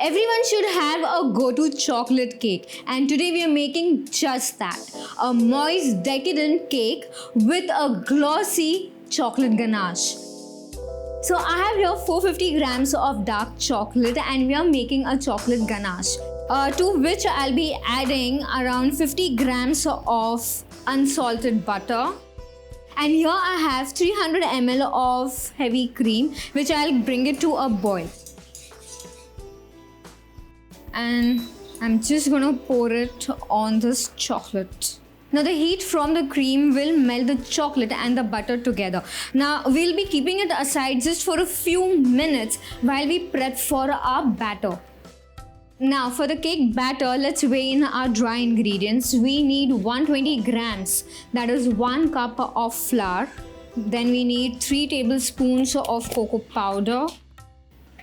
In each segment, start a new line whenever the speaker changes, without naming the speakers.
Everyone should have a go-to chocolate cake, and today we are making just that. A moist, decadent cake with a glossy chocolate ganache. So I have here 450 grams of dark chocolate and we are making a chocolate ganache. To which I'll be adding around 50 grams of unsalted butter. And here I have 300 ml of heavy cream which I'll bring it to a boil. And I'm just gonna pour it on this chocolate. Now the heat from the cream will melt the chocolate and the butter together. Now we'll be keeping it aside just for a few minutes while we prep for our batter. Now for the cake batter, let's weigh in our dry ingredients. We need 120 grams, that is 1 cup of flour. Then we need 3 tablespoons of cocoa powder,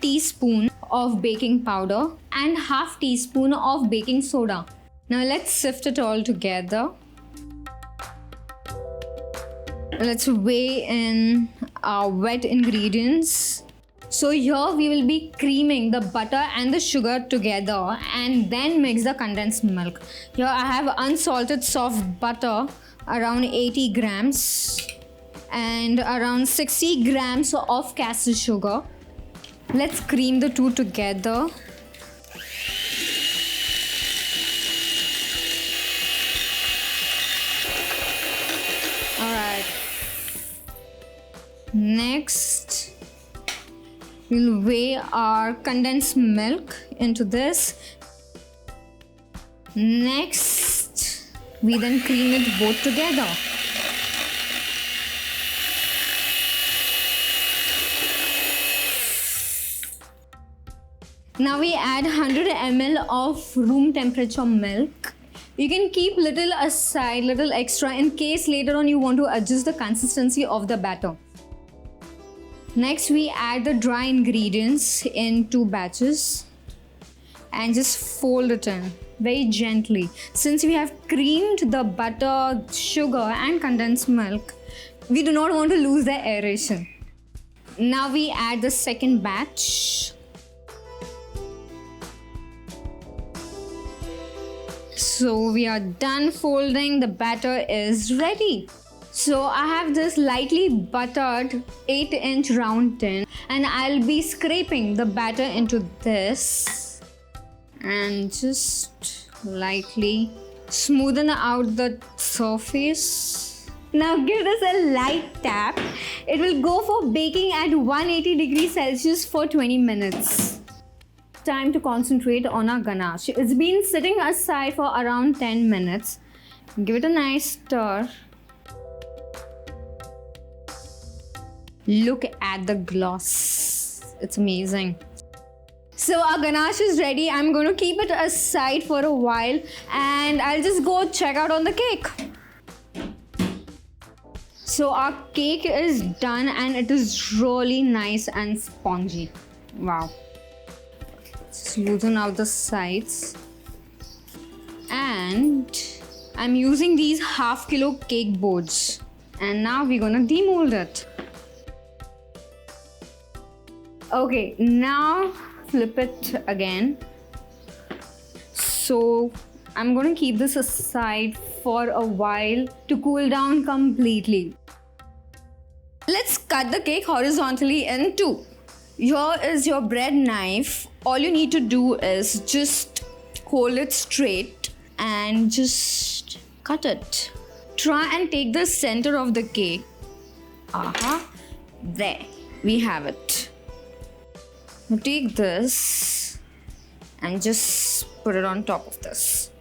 teaspoon of baking powder and half teaspoon of baking soda. Now let's sift it all together. Let's weigh in our wet ingredients. So here we will be creaming the butter and the sugar together and then mix the condensed milk. Here I have unsalted soft butter around 80 grams and around 60 grams of castor sugar. Let's cream the two together. Alright. Next, we'll weigh our condensed milk into this. Next, we then cream it both together. Now we add 100 ml of room temperature milk. You can keep little aside, little extra in case later on you want to adjust the consistency of the batter. Next we add the dry ingredients in 2 batches and just fold it in very gently. Since we have creamed the butter, sugar and condensed milk, we do not want to lose the aeration. Now we add the second batch. So we are done folding, the batter is ready. So I have this lightly buttered 8-inch round tin and I'll be scraping the batter into this and just lightly smoothen out the surface. Now give this a light tap. It will go for baking at 180 degrees Celsius for 20 minutes. Time to concentrate on our ganache. It's been sitting aside for around 10 minutes. Give it a nice stir. Look at the gloss. It's amazing. So our ganache is ready. I'm going to keep it aside for a while and I'll just go check out on the cake. So our cake is done and it is really nice and spongy. Wow. Smoothen out the sides. And I'm using these half kilo cake boards. And now we're gonna demold it. Okay, now flip it again. So I'm going to keep this aside for a while to cool down completely. Let's cut the cake horizontally in 2. Here is your bread knife. All you need to do is just hold it straight and just cut it. Try and take the center of the cake. There, we have it. Now take this and just put it on top of this.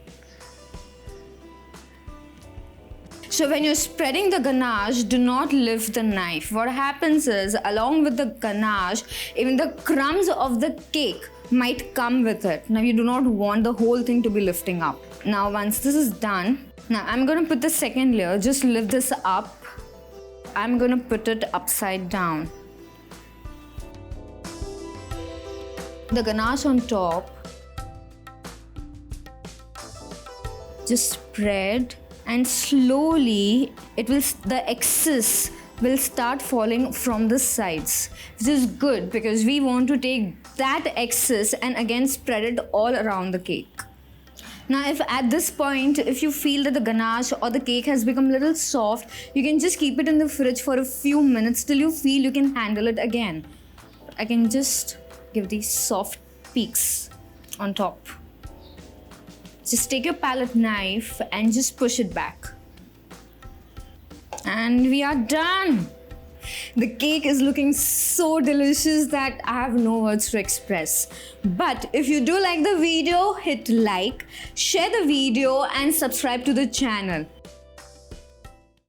So when you're spreading the ganache, do not lift the knife. What happens is, along with the ganache, even the crumbs of the cake might come with it. Now you do not want the whole thing to be lifting up. Now once this is done, now I'm going to put the second layer. Just lift this up. I'm going to put it upside down. The ganache on top, just spread and slowly the excess will start falling from the sides, which is good because we want to take that excess and again spread it all around the cake. Now, if at this point, if you feel that the ganache or the cake has become a little soft, you can just keep it in the fridge for a few minutes till you feel you can handle it again. I can just give these soft peaks on top. Just take your palette knife and just push it back. And we are done. The cake is looking so delicious that I have no words to express. But if you do like the video, hit like, share the video and subscribe to the channel.